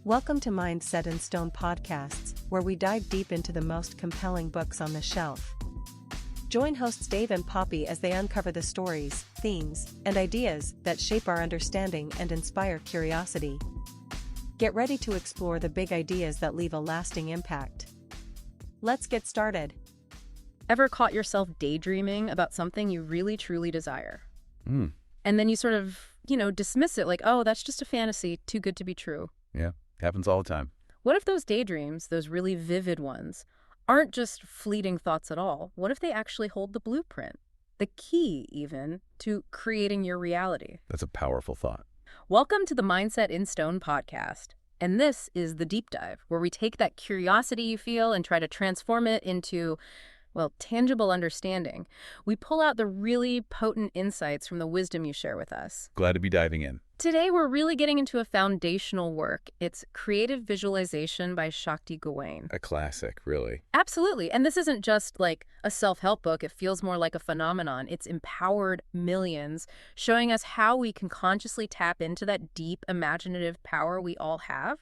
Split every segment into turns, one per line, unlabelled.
Welcome to Mindset in Stone podcasts, where we dive deep into the most compelling books on the shelf. Join hosts Dave and Poppy as they uncover the stories, themes, and ideas that shape our understanding and inspire curiosity. Get ready to explore the big ideas that leave a lasting impact. Let's get started.
Ever caught yourself daydreaming about something you really truly desire? And then you sort of, dismiss it like, oh, that's just a fantasy, too good to be true.
Yeah, happens all the time.
What if those daydreams, those really vivid ones, aren't just fleeting thoughts at all? What if they actually hold the blueprint, the key even, to creating your reality?
That's a powerful thought.
Welcome to the Mindset in Stone podcast. And this is the deep dive, where we take that curiosity you feel and try to transform it into, tangible understanding. We pull out the really potent insights from the wisdom you share with us.
Glad to be diving in.
Today, we're really getting into a foundational work. It's Creative Visualization by Shakti Gawain.
A classic, really.
Absolutely. And this isn't just like a self-help book. It feels more like a phenomenon. It's empowered millions, showing us how we can consciously tap into that deep imaginative power we all have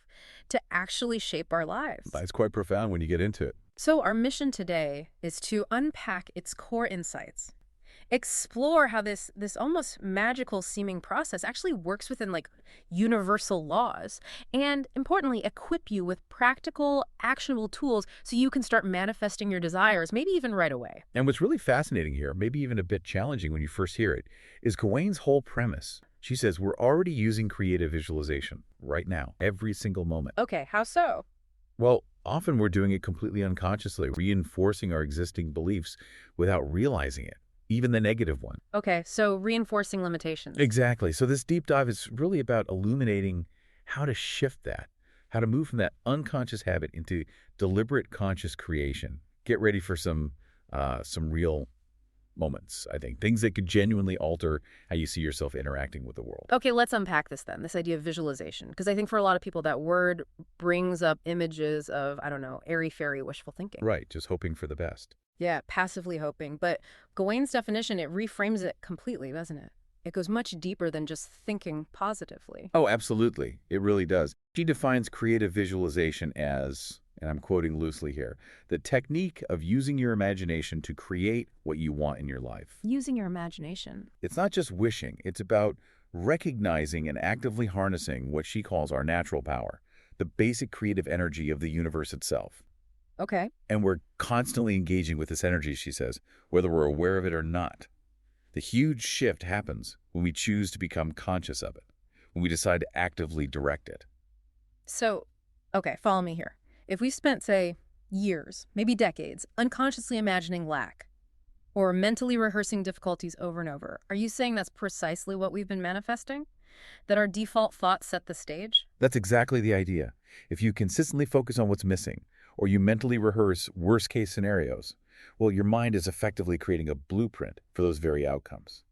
to actually shape our lives.
It's quite profound when you get into it.
So our mission today is to unpack its core insights, explore how this almost magical seeming process actually works within universal laws, and importantly, equip you with practical, actionable tools so you can start manifesting your desires, maybe even right away.
And what's really fascinating here, maybe even a bit challenging when you first hear it, is Gawain's whole premise. She says we're already using creative visualization right now, every single moment.
Okay, how so?
Well, often we're doing it completely unconsciously, reinforcing our existing beliefs without realizing it, even the negative one.
Okay, so reinforcing limitations.
Exactly. So this deep dive is really about illuminating how to shift that, how to move from that unconscious habit into deliberate conscious creation. Get ready for some real moments, I think. Things that could genuinely alter how you see yourself interacting with the world.
Okay, let's unpack this then, this idea of visualization. Because I think for a lot of people, that word brings up images of, airy-fairy wishful thinking.
Right, just hoping for the best.
Yeah, passively hoping. But Gawain's definition, it reframes it completely, doesn't it? It goes much deeper than just thinking positively.
Oh, absolutely. It really does. She defines creative visualization as, and I'm quoting loosely here, the technique of using your imagination to create what you want in your life.
Using your imagination.
It's not just wishing. It's about recognizing and actively harnessing what she calls our natural power, the basic creative energy of the universe itself.
Okay.
And we're constantly engaging with this energy, she says, whether we're aware of it or not. The huge shift happens when we choose to become conscious of it, when we decide to actively direct it.
So, okay, follow me here. If we spent, say, years, maybe decades, unconsciously imagining lack or mentally rehearsing difficulties over and over, are you saying that's precisely what we've been manifesting? That our default thoughts set the stage?
That's exactly the idea. If you consistently focus on what's missing, or you mentally rehearse worst-case scenarios, well, your mind is effectively creating a blueprint for those very outcomes.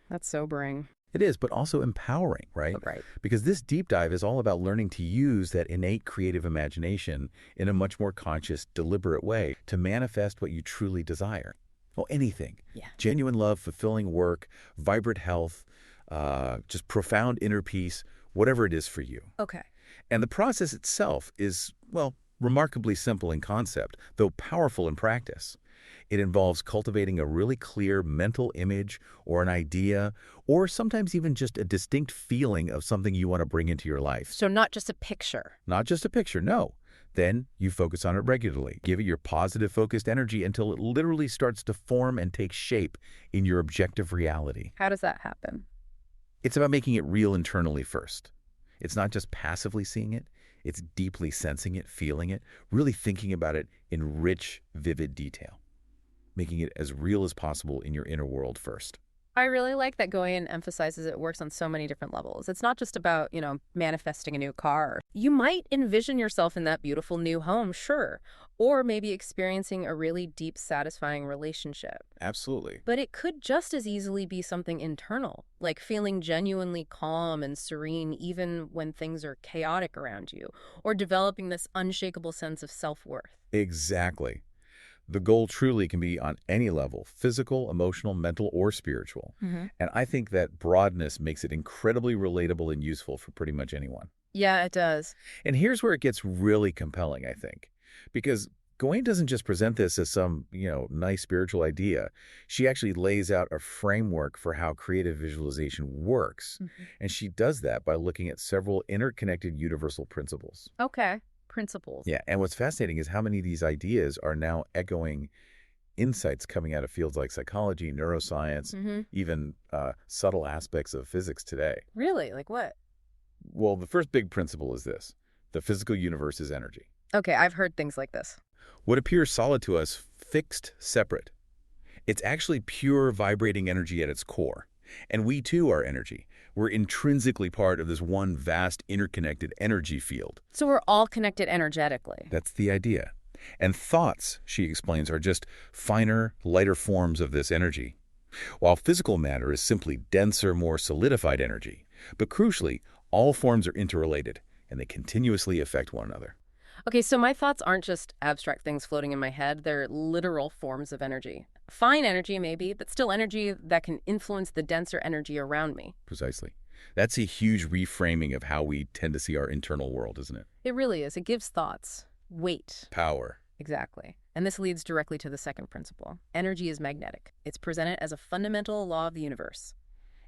That's sobering.
It is, but also empowering, right?
Right.
Because this deep dive is all about learning to use that innate creative imagination in a much more conscious, deliberate way to manifest what you truly desire. Well, anything.
Yeah.
Genuine love, fulfilling work, vibrant health, just profound inner peace, whatever it is for you.
Okay.
And the process itself is, remarkably simple in concept, though powerful in practice. It involves cultivating a really clear mental image or an idea, or sometimes even just a distinct feeling of something you want to bring into your life.
So not just a picture.
Not just a picture, no. Then you focus on it regularly. Give it your positive, focused energy until it literally starts to form and take shape in your objective reality.
How does that happen?
It's about making it real internally first. It's not just passively seeing it. It's deeply sensing it, feeling it, really thinking about it in rich, vivid detail, making it as real as possible in your inner world first.
I really like that Gawain emphasizes it works on so many different levels. It's not just about, manifesting a new car. You might envision yourself in that beautiful new home, sure, or maybe experiencing a really deep, satisfying relationship.
Absolutely.
But it could just as easily be something internal, like feeling genuinely calm and serene even when things are chaotic around you, or developing this unshakable sense of self-worth.
Exactly. The goal truly can be on any level, physical, emotional, mental, or spiritual. And I think that broadness makes it incredibly relatable and useful for pretty much anyone.
Yeah, it does.
And here's where it gets really compelling, I think, because Gawain doesn't just present this as some, nice spiritual idea. She actually lays out a framework for how creative visualization works. And she does that by looking at several interconnected universal principles.
Okay. Principles.
Yeah, and what's fascinating is how many of these ideas are now echoing insights coming out of fields like psychology, neuroscience, even subtle aspects of physics today.
Really? Like what?
Well, the first big principle is this. The physical universe is energy.
Okay, I've heard things like this.
What appears solid to us, fixed, separate. It's actually pure vibrating energy at its core. And we too are energy. We're intrinsically part of this one vast interconnected energy field.
So we're all connected energetically.
That's the idea. And thoughts, she explains, are just finer, lighter forms of this energy. While physical matter is simply denser, more solidified energy. But crucially, all forms are interrelated, and they continuously affect one another.
Okay, so my thoughts aren't just abstract things floating in my head. They're literal forms of energy. Fine energy, maybe, but still energy that can influence the denser energy around me.
Precisely. That's a huge reframing of how we tend to see our internal world, isn't it?
It really is. It gives thoughts weight.
Power.
Exactly. And this leads directly to the second principle. Energy is magnetic. It's presented as a fundamental law of the universe.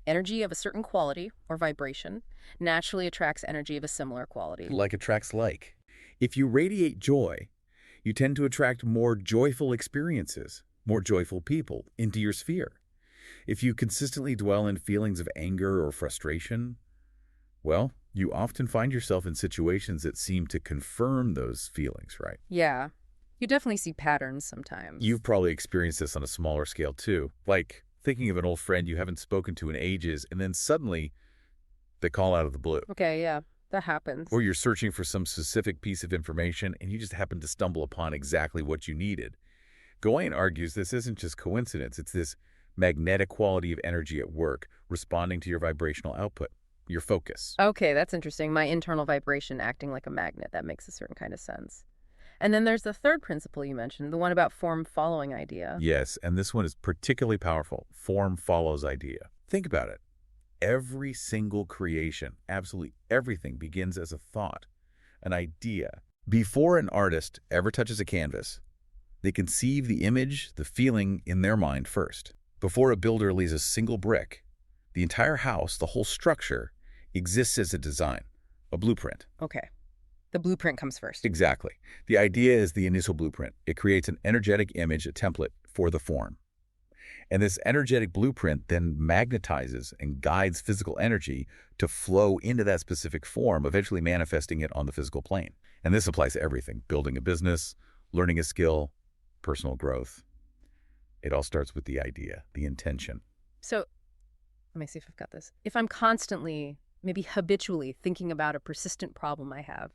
Energy of a certain quality, or vibration, naturally attracts energy of a similar quality.
Like attracts like. If you radiate joy, you tend to attract more joyful experiences, more joyful people into your sphere. If you consistently dwell in feelings of anger or frustration, well, you often find yourself in situations that seem to confirm those feelings, right?
Yeah. You definitely see patterns sometimes.
You've probably experienced this on a smaller scale too, like thinking of an old friend you haven't spoken to in ages, and then suddenly they call out of the blue.
Okay, yeah. That happens.
Or you're searching for some specific piece of information and you just happen to stumble upon exactly what you needed. Gawain argues this isn't just coincidence, it's this magnetic quality of energy at work, responding to your vibrational output, your focus.
Okay, that's interesting. My internal vibration acting like a magnet. That makes a certain kind of sense. And then there's the third principle you mentioned, the one about form-following idea.
Yes, and this one is particularly powerful. Form follows idea. Think about it. Every single creation, absolutely everything, begins as a thought, an idea. Before an artist ever touches a canvas, they conceive the image, the feeling in their mind first. Before a builder lays a single brick, the entire house, the whole structure, exists as a design, a blueprint.
Okay. The blueprint comes first.
Exactly. The idea is the initial blueprint. It creates an energetic image, a template for the form. And this energetic blueprint then magnetizes and guides physical energy to flow into that specific form, eventually manifesting it on the physical plane. And this applies to everything: building a business, learning a skill, personal growth. It all starts with the idea, the intention.
So, let me see if I've got this. If I'm constantly, maybe habitually, thinking about a persistent problem I have,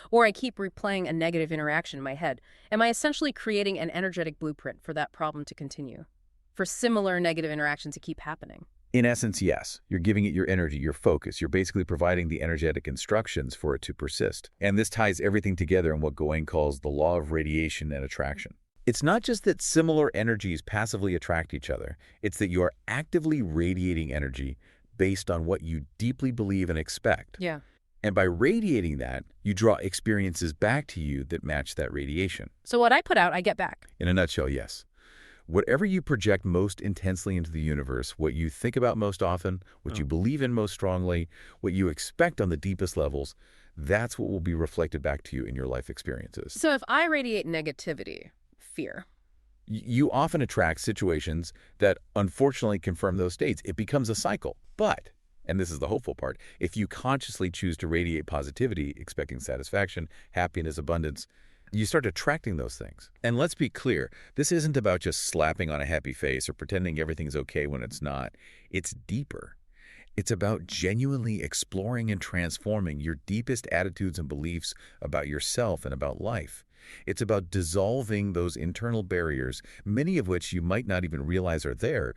or I keep replaying a negative interaction in my head, am I essentially creating an energetic blueprint for that problem to continue? For similar negative interactions to keep happening?
In essence, yes. You're giving it your energy, your focus. You're basically providing the energetic instructions for it to persist. And this ties everything together in what Gawain calls the law of radiation and attraction. It's not just that similar energies passively attract each other. It's that you are actively radiating energy based on what you deeply believe and expect.
Yeah.
And by radiating that, you draw experiences back to you that match that radiation.
So what I put out, I get back.
In a nutshell, yes. Whatever you project most intensely into the universe, what you think about most often, what you believe in most strongly, what you expect on the deepest levels, that's what will be reflected back to you in your life experiences.
So if I radiate negativity, fear,
you often attract situations that unfortunately confirm those states. It becomes a cycle. But, and this is the hopeful part, if you consciously choose to radiate positivity, expecting satisfaction, happiness, abundance, you start attracting those things. And let's be clear, this isn't about just slapping on a happy face or pretending everything's okay when it's not. It's deeper. It's about genuinely exploring and transforming your deepest attitudes and beliefs about yourself and about life. It's about dissolving those internal barriers, many of which you might not even realize are there,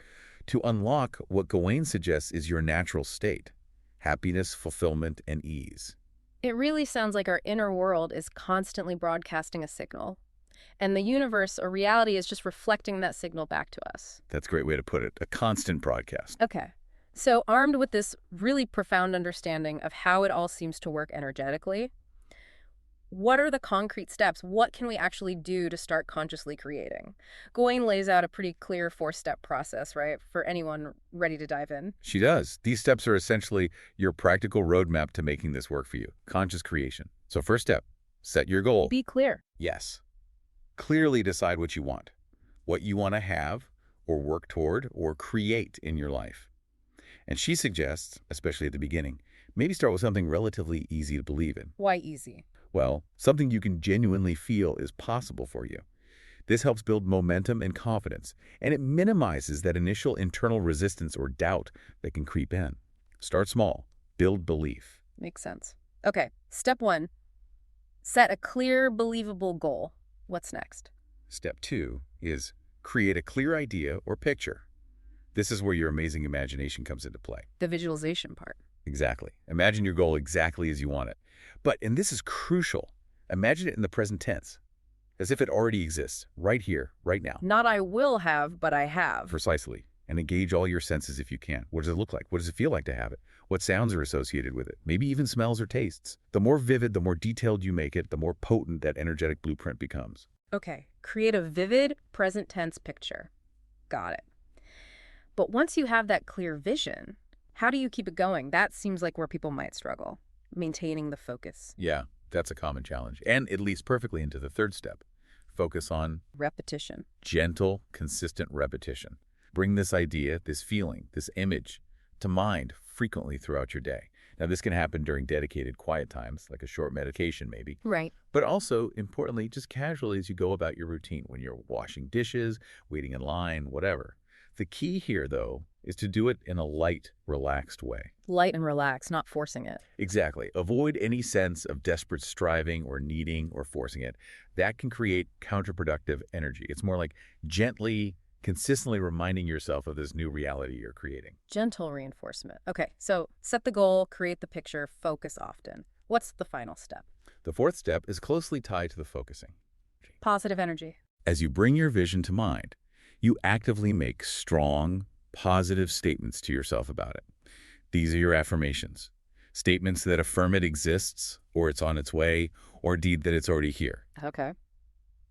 to unlock what Gawain suggests is your natural state: happiness, fulfillment, and ease.
It really sounds like our inner world is constantly broadcasting a signal. And the universe or reality is just reflecting that signal back to us.
That's a great way to put it. A constant broadcast.
Okay. So armed with this really profound understanding of how it all seems to work energetically, what are the concrete steps? What can we actually do to start consciously creating? Gawain lays out a pretty clear 4-step process, right, for anyone ready to dive in.
She does. These steps are essentially your practical roadmap to making this work for you. Conscious creation. So first step, set your goal.
Be clear.
Yes. Clearly decide what you want to have or work toward or create in your life. And she suggests, especially at the beginning, maybe start with something relatively easy to believe in.
Why easy?
Well, something you can genuinely feel is possible for you. This helps build momentum and confidence, and it minimizes that initial internal resistance or doubt that can creep in. Start small. Build belief.
Makes sense. Okay, step 1, set a clear, believable goal. What's next?
Step 2 is create a clear idea or picture. This is where your amazing imagination comes into play.
The visualization part.
Exactly. Imagine your goal exactly as you want it. But, and this is crucial, imagine it in the present tense, as if it already exists, right here, right now.
Not I will have, but I have.
Precisely. And engage all your senses if you can. What does it look like? What does it feel like to have it? What sounds are associated with it? Maybe even smells or tastes. The more vivid, the more detailed you make it, the more potent that energetic blueprint becomes.
Okay, create a vivid present tense picture. Got it. But once you have that clear vision, how do you keep it going? That seems like where people might struggle, maintaining the focus.
Yeah, that's a common challenge. And it leads perfectly into the third step. Focus on
Repetition.
gentle, consistent repetition. Bring this idea, this feeling, this image to mind frequently throughout your day. Now, this can happen during dedicated quiet times, like a short meditation maybe.
Right.
But also, importantly, just casually as you go about your routine, when you're washing dishes, waiting in line, whatever. The key here, though, is to do it in a light, relaxed way.
Light and relaxed, not forcing it.
Exactly. Avoid any sense of desperate striving or needing or forcing it. That can create counterproductive energy. It's more like gently, consistently reminding yourself of this new reality you're creating.
Gentle reinforcement. Okay, so set the goal, create the picture, focus often. What's the final step?
The fourth step is closely tied to the focusing.
Positive energy.
As you bring your vision to mind, you actively make strong, positive statements to yourself about it. These are your affirmations. Statements that affirm it exists, or it's on its way, or indeed that it's already here.
Okay.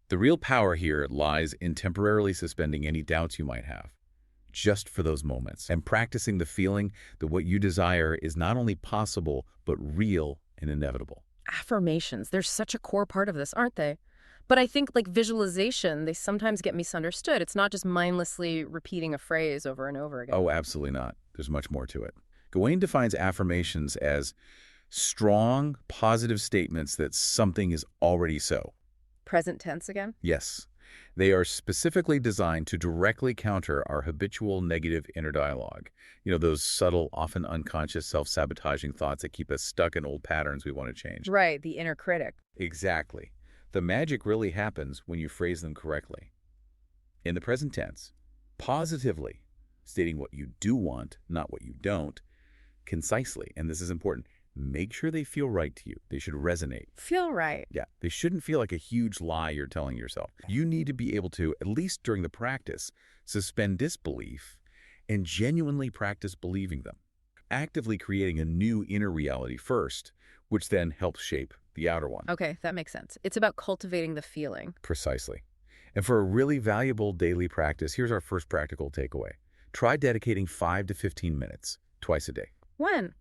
The real power here lies in temporarily suspending any doubts you might have, just for those moments, and practicing the feeling that what you desire is not only possible, but real and inevitable.
Affirmations, they're such a core part of this, aren't they? But I think like visualization, they sometimes get misunderstood. It's not just mindlessly repeating a phrase over and over again.
Oh, absolutely not. There's much more to it. Gawain defines affirmations as strong, positive statements that something is already so.
Present tense again?
Yes. They are specifically designed to directly counter our habitual negative inner dialogue. You know, those subtle, often unconscious, self-sabotaging thoughts that keep us stuck in old patterns we want to change.
Right, the inner critic.
Exactly. The magic really happens when you phrase them correctly. In the present tense, positively, stating what you do want, not what you don't, concisely, and this is important, make sure they feel right to you. They should resonate.
Feel right.
Yeah, they shouldn't feel like a huge lie you're telling yourself. You need to be able to, at least during the practice, suspend disbelief and genuinely practice believing them, actively creating a new inner reality first, which then helps shape the outer one.
Okay, that makes sense. It's about cultivating the feeling.
Precisely. And for a really valuable daily practice, here's our first practical takeaway. Try dedicating 5 to 15 minutes twice a day.
When?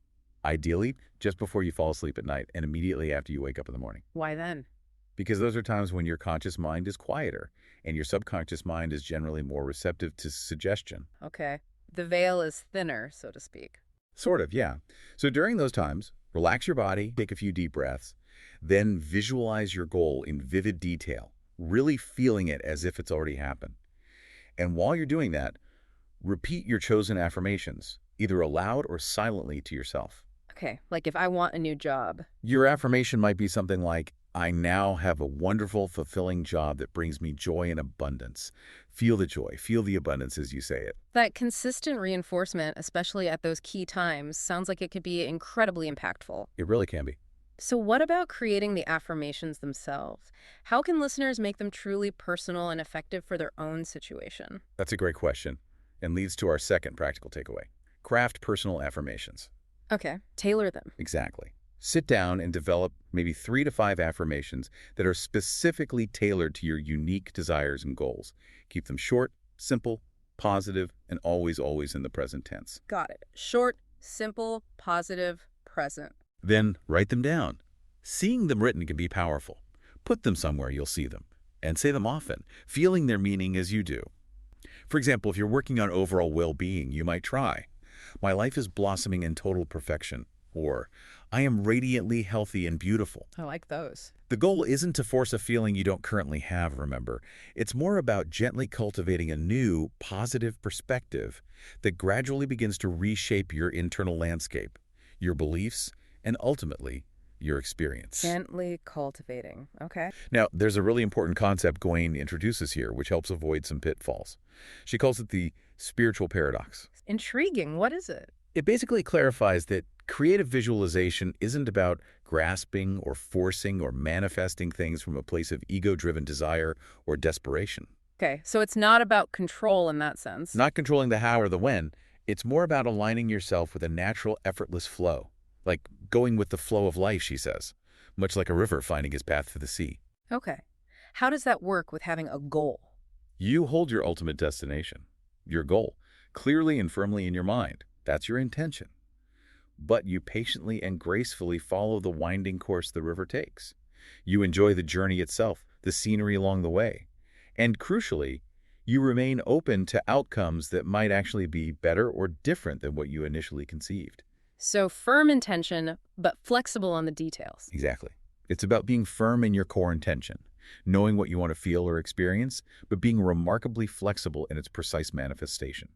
Ideally, just before you fall asleep at night and immediately after you wake up in the morning.
Why then?
Because those are times when your conscious mind is quieter and your subconscious mind is generally more receptive to suggestion.
Okay. The veil is thinner, so to speak.
Sort of, yeah. So during those times, relax your body, take a few deep breaths, then visualize your goal in vivid detail, really feeling it as if it's already happened. And while you're doing that, repeat your chosen affirmations, either aloud or silently to yourself.
Okay, like if I want a new job.
Your affirmation might be something like, I now have a wonderful, fulfilling job that brings me joy and abundance. Feel the joy, feel the abundance as you say it.
That consistent reinforcement, especially at those key times, sounds like it could be incredibly impactful.
It really can be.
So what about creating the affirmations themselves? How can listeners make them truly personal and effective for their own situation?
That's a great question and leads to our second practical takeaway. Craft personal affirmations.
Okay, tailor them.
Exactly. Sit down and develop maybe 3 to 5 affirmations that are specifically tailored to your unique desires and goals. Keep them short, simple, positive, and always, always in the present tense.
Got it. Short, simple, positive, present.
Then write them down. Seeing them written can be powerful. Put them somewhere you'll see them, and say them often, feeling their meaning as you do. For example, if you're working on overall well-being, you might try, "My life is blossoming in total perfection," or "I am radiantly healthy and beautiful."
I like those.
The goal isn't to force a feeling you don't currently have, remember. It's more about gently cultivating a new, positive perspective that gradually begins to reshape your internal landscape, your beliefs, and ultimately, your experience.
Gently cultivating. Okay.
Now, there's a really important concept Gawain introduces here, which helps avoid some pitfalls. She calls it the spiritual paradox.
Intriguing. What is it?
It basically clarifies that creative visualization isn't about grasping or forcing or manifesting things from a place of ego-driven desire or desperation.
Okay, so it's not about control in that sense.
Not controlling the how or the when, it's more about aligning yourself with a natural, effortless flow. Like going with the flow of life, she says, much like a river finding its path to the sea.
Okay. How does that work with having a goal?
You hold your ultimate destination, your goal, clearly and firmly in your mind. That's your intention. But you patiently and gracefully follow the winding course the river takes. You enjoy the journey itself, the scenery along the way. And crucially, you remain open to outcomes that might actually be better or different than what you initially conceived.
So firm intention, but flexible on the details.
Exactly. It's about being firm in your core intention, knowing what you want to feel or experience, but being remarkably flexible in its precise manifestation,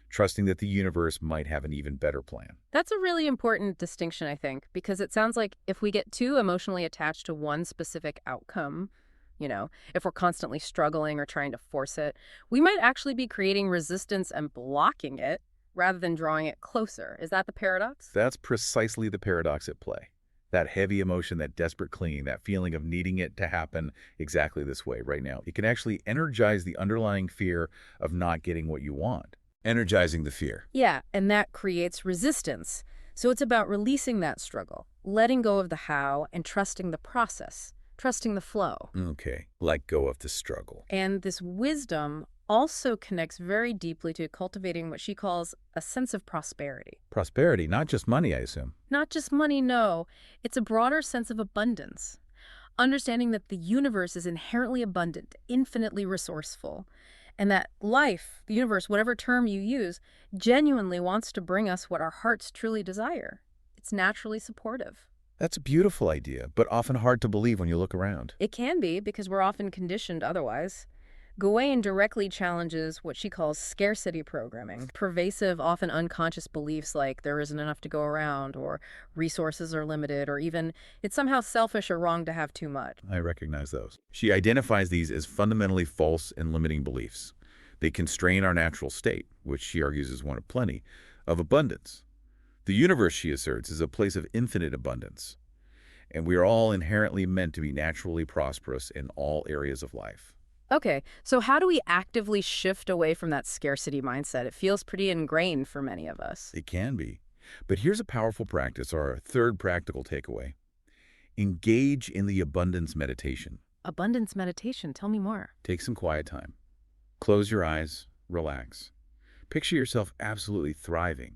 trusting that the universe might have an even better plan.
That's a really important distinction, I think, because it sounds like if we get too emotionally attached to one specific outcome, if we're constantly struggling or trying to force it, we might actually be creating resistance and blocking it rather than drawing it closer. Is that the paradox?
That's precisely the paradox at play. That heavy emotion, that desperate clinging, that feeling of needing it to happen exactly this way right now. It can actually energize the underlying fear of not getting what you want. Energizing the fear.
Yeah, and that creates resistance. So it's about releasing that struggle, letting go of the how, and trusting the process, trusting the flow.
Okay, let go of the struggle.
And this wisdom also connects very deeply to cultivating what she calls a sense of prosperity.
Prosperity, not just money, I assume.
Not just money, no. It's a broader sense of abundance. Understanding that the universe is inherently abundant, infinitely resourceful, and that life, the universe, whatever term you use, genuinely wants to bring us what our hearts truly desire. It's naturally supportive.
That's a beautiful idea, but often hard to believe when you look around.
It can be, because we're often conditioned otherwise. Gawain directly challenges what she calls scarcity programming, pervasive, often unconscious beliefs like there isn't enough to go around, or resources are limited, or even it's somehow selfish or wrong to have too much.
I recognize those. She identifies these as fundamentally false and limiting beliefs. They constrain our natural state, which she argues is one of plenty, of abundance. The universe, she asserts, is a place of infinite abundance, and we are all inherently meant to be naturally prosperous in all areas of life.
Okay, so how do we actively shift away from that scarcity mindset? It feels pretty ingrained for many of us.
It can be. But here's a powerful practice, our third practical takeaway. Engage in the abundance meditation.
Abundance meditation, tell me more.
Take some quiet time. Close your eyes, relax. Picture yourself absolutely thriving.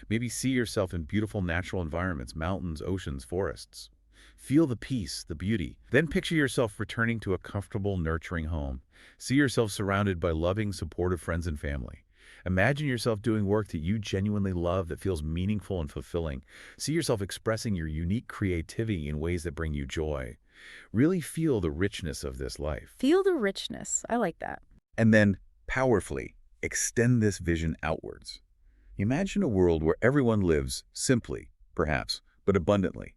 Maybe see yourself in beautiful natural environments, mountains, oceans, forests. Feel the peace, the beauty. Then picture yourself returning to a comfortable, nurturing home. See yourself surrounded by loving, supportive friends and family. Imagine yourself doing work that you genuinely love, that feels meaningful and fulfilling. See yourself expressing your unique creativity in ways that bring you joy. Really feel the richness of this life.
Feel the richness. I like that.
And then, powerfully, extend this vision outwards. Imagine a world where everyone lives simply, perhaps, but abundantly.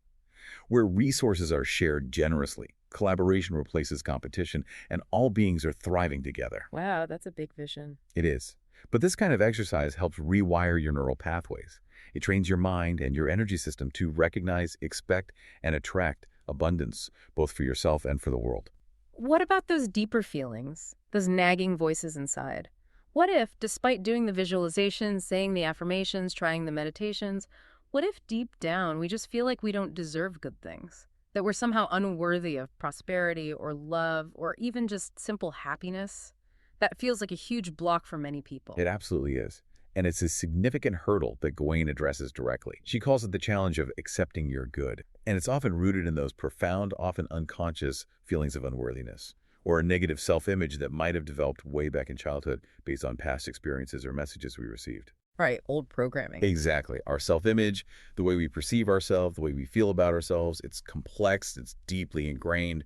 Where resources are shared generously, collaboration replaces competition, and all beings are thriving together.
Wow, that's a big vision.
It is. But this kind of exercise helps rewire your neural pathways. It trains your mind and your energy system to recognize, expect, and attract abundance, both for yourself and for the world.
What about those deeper feelings, those nagging voices inside? What if, despite doing the visualizations, saying the affirmations, trying the meditations, what if deep down we just feel like we don't deserve good things? That we're somehow unworthy of prosperity or love or even just simple happiness? That feels like a huge block for many people.
It absolutely is. And it's a significant hurdle that Gawain addresses directly. She calls it the challenge of accepting your good. And it's often rooted in those profound, often unconscious feelings of unworthiness, or a negative self-image that might have developed way back in childhood based on past experiences or messages we received.
Right, old programming.
Exactly. Our self-image, the way we perceive ourselves, the way we feel about ourselves, it's complex, it's deeply ingrained.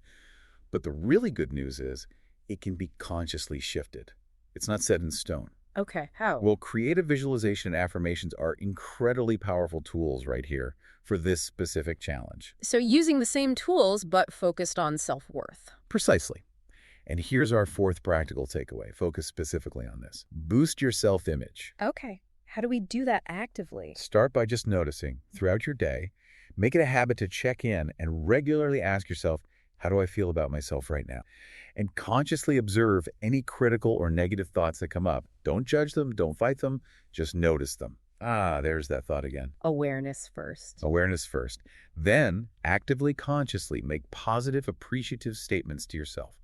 But the really good news is it can be consciously shifted. It's not set in stone.
Okay, how?
Well, creative visualization and affirmations are incredibly powerful tools right here for this specific challenge.
So using the same tools, but focused on self-worth.
Precisely. And here's our fourth practical takeaway. Focus specifically on this. Boost your self-image.
Okay, how do we do that actively?
Start by just noticing throughout your day. Make it a habit to check in and regularly ask yourself, how do I feel about myself right now? And consciously observe any critical or negative thoughts that come up. Don't judge them, don't fight them, just notice them. Ah, there's that thought again.
Awareness first.
Awareness first. Then, actively, consciously make positive, appreciative statements to yourself.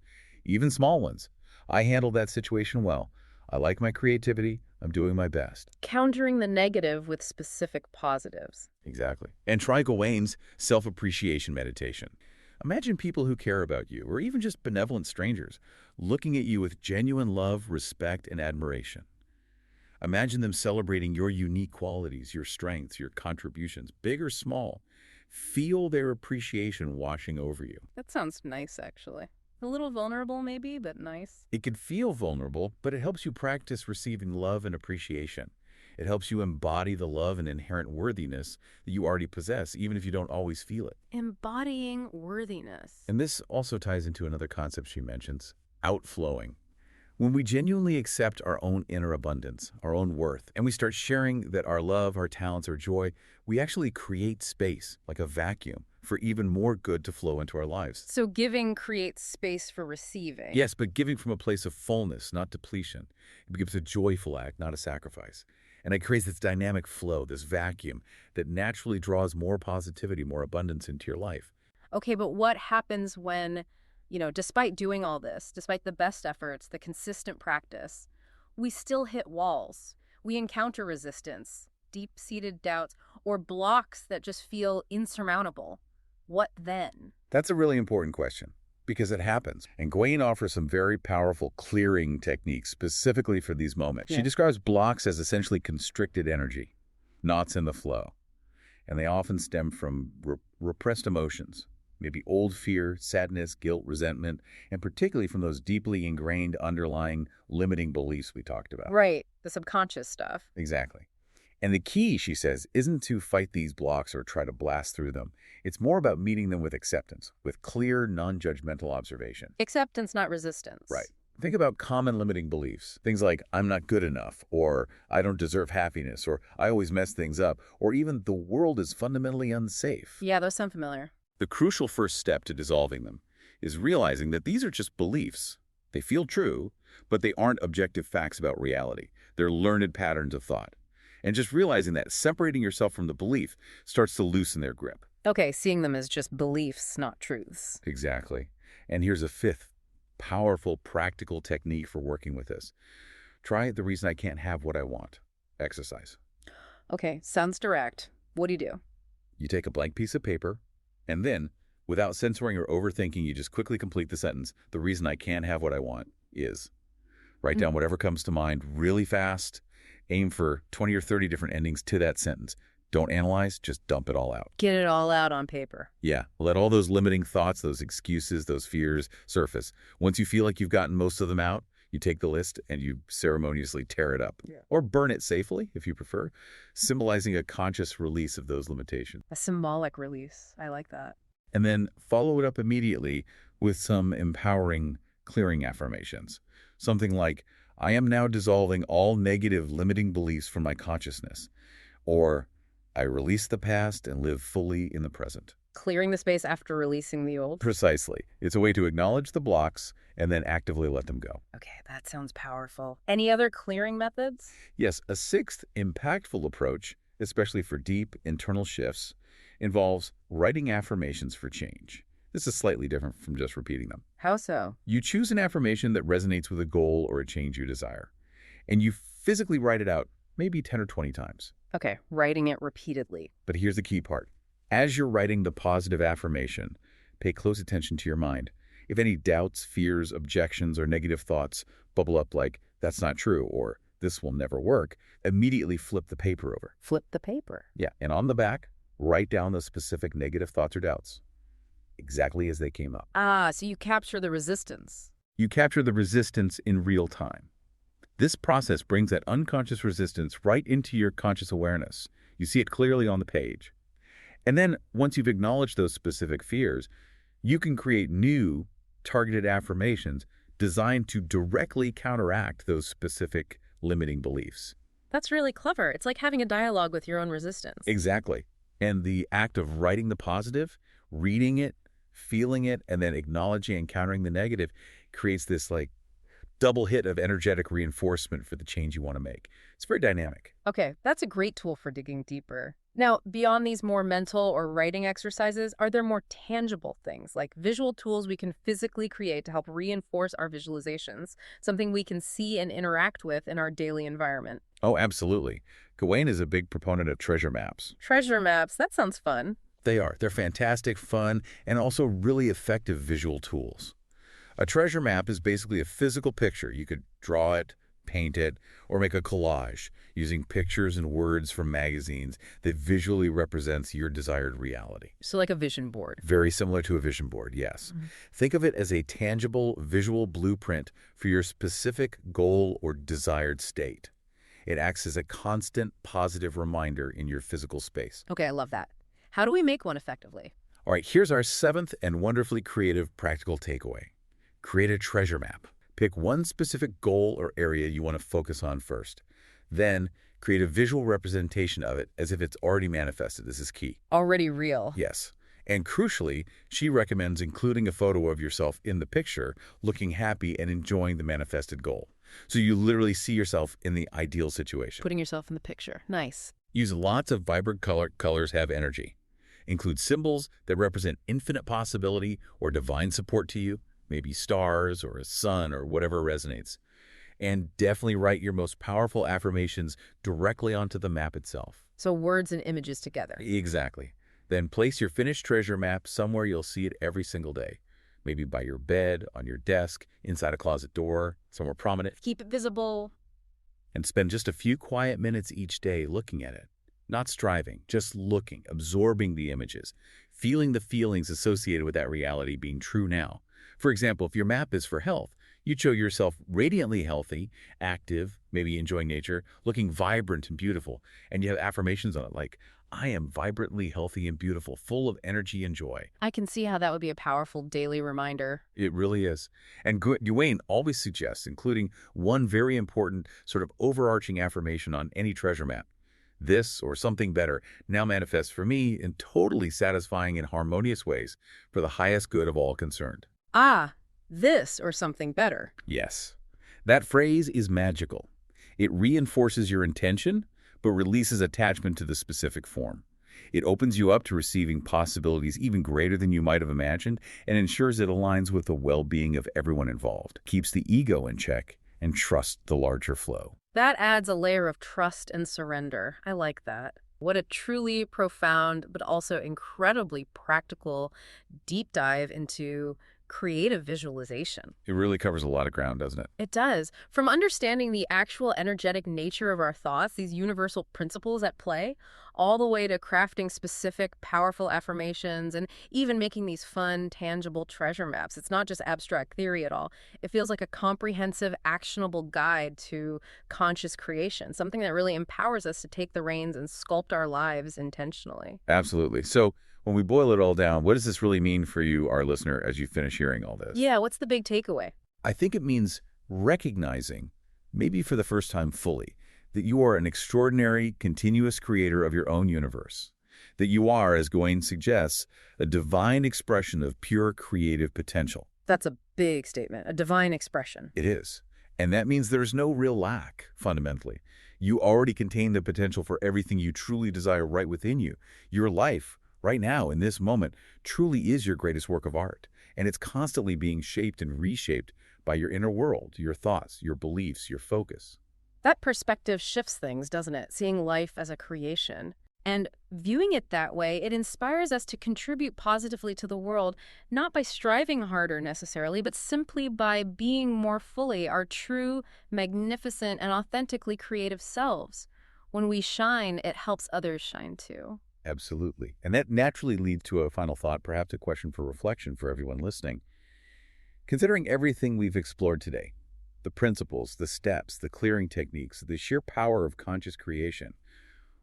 Even small ones. I handled that situation well. I like my creativity. I'm doing my best.
Countering the negative with specific positives.
Exactly. And try Gawain's self-appreciation meditation. Imagine people who care about you, or even just benevolent strangers, looking at you with genuine love, respect, and admiration. Imagine them celebrating your unique qualities, your strengths, your contributions, big or small. Feel their appreciation washing over you.
That sounds nice, actually. A little vulnerable, maybe, but nice.
It can feel vulnerable, but it helps you practice receiving love and appreciation. It helps you embody the love and inherent worthiness that you already possess, even if you don't always feel it.
Embodying worthiness.
And this also ties into another concept she mentions, outflowing. When we genuinely accept our own inner abundance, our own worth, and we start sharing that our love, our talents, our joy, we actually create space, like a vacuum, for even more good to flow into our lives.
So giving creates space for receiving.
Yes, but giving from a place of fullness, not depletion. It becomes a joyful act, not a sacrifice. And it creates this dynamic flow, this vacuum that naturally draws more positivity, more abundance into your life.
Okay, but what happens when, despite doing all this, despite the best efforts, the consistent practice, we still hit walls? We encounter resistance, deep-seated doubts, or blocks that just feel insurmountable. What then?
That's a really important question, because it happens. And Gawain offers some very powerful clearing techniques specifically for these moments.
Yeah.
She describes blocks as essentially constricted energy, knots in the flow. And they often stem from repressed emotions, maybe old fear, sadness, guilt, resentment, and particularly from those deeply ingrained underlying limiting beliefs we talked about.
Right, the subconscious stuff.
Exactly. And the key, she says, isn't to fight these blocks or try to blast through them. It's more about meeting them with acceptance, with clear, non-judgmental observation.
Acceptance, not resistance.
Right. Think about common limiting beliefs. Things like, I'm not good enough, or I don't deserve happiness, or I always mess things up, or even the world is fundamentally unsafe.
Yeah, those sound familiar.
The crucial first step to dissolving them is realizing that these are just beliefs. They feel true, but they aren't objective facts about reality. They're learned patterns of thought. And just realizing that, separating yourself from the belief starts to loosen their grip.
Okay, seeing them as just beliefs, not truths.
Exactly. And here's a fifth powerful, practical technique for working with this. Try the reason I can't have what I want. Exercise.
Okay, sounds direct. What do you do?
You take a blank piece of paper, and then, without censoring or overthinking, you just quickly complete the sentence, the reason I can't have what I want is. Write down whatever comes to mind really fast. Aim for 20 or 30 different endings to that sentence. Don't analyze, just dump it all out.
Get it all out on paper.
Yeah, let all those limiting thoughts, those excuses, those fears surface. Once you feel like you've gotten most of them out, you take the list and you ceremoniously tear it up.
Yeah.
Or burn it safely, if you prefer, symbolizing a conscious release of those limitations.
A symbolic release. I like that.
And then follow it up immediately with some empowering, clearing affirmations. Something like, I am now dissolving all negative limiting beliefs from my consciousness. Or, I release the past and live fully in the present.
Clearing the space after releasing the old?
Precisely. It's a way to acknowledge the blocks and then actively let them go.
Okay, that sounds powerful. Any other clearing methods?
Yes, a sixth impactful approach, especially for deep internal shifts, involves writing affirmations for change. This is slightly different from just repeating them.
How so?
You choose an affirmation that resonates with a goal or a change you desire, and you physically write it out maybe 10 or 20 times.
Okay, writing it repeatedly.
But here's the key part. As you're writing the positive affirmation, pay close attention to your mind. If any doubts, fears, objections, or negative thoughts bubble up like, that's not true, or this will never work, immediately flip the paper over.
Flip the paper.
Yeah, and on the back, write down the specific negative thoughts or doubts, exactly as they came up.
Ah, so you capture the resistance.
You capture the resistance in real time. This process brings that unconscious resistance right into your conscious awareness. You see it clearly on the page. And then, once you've acknowledged those specific fears, you can create new, targeted affirmations designed to directly counteract those specific limiting beliefs.
That's really clever. It's like having a dialogue with your own resistance.
Exactly. And the act of writing the positive, reading it, feeling it, and then acknowledging and countering the negative creates this double hit of energetic reinforcement for the change you want to make. It's very dynamic.
Okay, that's a great tool for digging deeper. Now, beyond these more mental or writing exercises, are there more tangible things, like visual tools we can physically create to help reinforce our visualizations, something we can see and interact with in our daily environment?
Oh, absolutely. Gawain is a big proponent of treasure maps.
Treasure maps, that sounds fun.
They are. They're fantastic, fun, and also really effective visual tools. A treasure map is basically a physical picture. You could draw it, paint it, or make a collage using pictures and words from magazines that visually represents your desired reality.
So like a vision board.
Very similar to a vision board, yes. Think of it as a tangible visual blueprint for your specific goal or desired state. It acts as a constant positive reminder in your physical space.
Okay, I love that. How do we make one effectively?
All right, here's our seventh and wonderfully creative practical takeaway. Create a treasure map. Pick one specific goal or area you want to focus on first. Then, create a visual representation of it as if it's already manifested. This is key.
Already real.
Yes. And crucially, she recommends including a photo of yourself in the picture, looking happy and enjoying the manifested goal. So you literally see yourself in the ideal situation.
Putting yourself in the picture. Nice.
Use lots of vibrant colors have energy. Include symbols that represent infinite possibility or divine support to you, maybe stars or a sun or whatever resonates. And definitely write your most powerful affirmations directly onto the map itself.
So words and images together.
Exactly. Then place your finished treasure map somewhere you'll see it every single day. Maybe by your bed, on your desk, inside a closet door, somewhere prominent.
Keep it visible.
And spend just a few quiet minutes each day looking at it. Not striving, just looking, absorbing the images, feeling the feelings associated with that reality being true now. For example, if your map is for health, you'd show yourself radiantly healthy, active, maybe enjoying nature, looking vibrant and beautiful, and you have affirmations on it like, I am vibrantly healthy and beautiful, full of energy and joy.
I can see how that would be a powerful daily reminder.
It really is. And Gawain always suggests including one very important sort of overarching affirmation on any treasure map. This, or something better, now manifests for me in totally satisfying and harmonious ways for the highest good of all concerned.
Ah, this or something better.
Yes. That phrase is magical. It reinforces your intention, but releases attachment to the specific form. It opens you up to receiving possibilities even greater than you might have imagined and ensures it aligns with the well-being of everyone involved, keeps the ego in check, and trusts the larger flow.
That adds a layer of trust and surrender. I like that. What a truly profound, but also incredibly practical deep dive into creative visualization.
It really covers a lot of ground, doesn't it?
It does. From understanding the actual energetic nature of our thoughts, these universal principles at play, all the way to crafting specific, powerful affirmations and even making these fun, tangible treasure maps. It's not just abstract theory at all. It feels like a comprehensive, actionable guide to conscious creation, something that really empowers us to take the reins and sculpt our lives intentionally.
Absolutely. So when we boil it all down, what does this really mean for you, our listener, as you finish hearing all this?
Yeah, what's the big takeaway?
I think it means recognizing, maybe for the first time fully, that you are an extraordinary, continuous creator of your own universe, that you are, as Gawain suggests, a divine expression of pure creative potential.
That's a big statement, a divine expression.
It is. And that means there's no real lack, fundamentally. You already contain the potential for everything you truly desire right within you. Your life, right now, in this moment, truly is your greatest work of art. And it's constantly being shaped and reshaped by your inner world, your thoughts, your beliefs, your focus.
That perspective shifts things, doesn't it? Seeing life as a creation. And viewing it that way, it inspires us to contribute positively to the world, not by striving harder necessarily, but simply by being more fully our true, magnificent, and authentically creative selves. When we shine, it helps others shine too.
Absolutely. And that naturally leads to a final thought, perhaps a question for reflection for everyone listening. Considering everything we've explored today, the principles, the steps, the clearing techniques, the sheer power of conscious creation,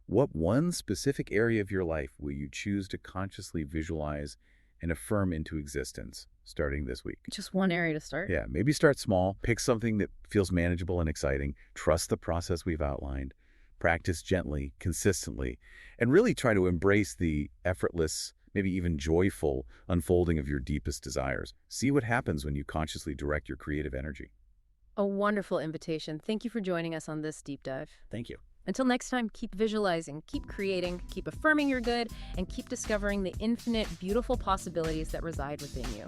what one specific area of your life will you choose to consciously visualize and affirm into existence starting this week?
Just one area to start?
Yeah, maybe start small, pick something that feels manageable and exciting, trust the process we've outlined, practice gently, consistently, and really try to embrace the effortless, maybe even joyful unfolding of your deepest desires. See what happens when you consciously direct your creative energy.
A wonderful invitation. Thank you for joining us on this deep dive.
Thank you.
Until next time, keep visualizing, keep creating, keep affirming your good, and keep discovering the infinite, beautiful possibilities that reside within you.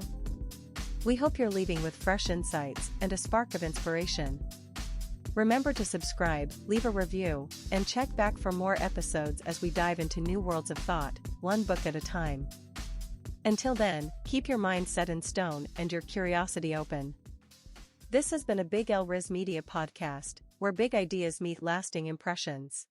We hope you're leaving with fresh insights and a spark of inspiration. Remember to subscribe, leave a review, and check back for more episodes as we dive into new worlds of thought, one book at a time. Until then, keep your mind set in stone and your curiosity open. This has been a Big L Riz Media podcast, where big ideas meet lasting impressions.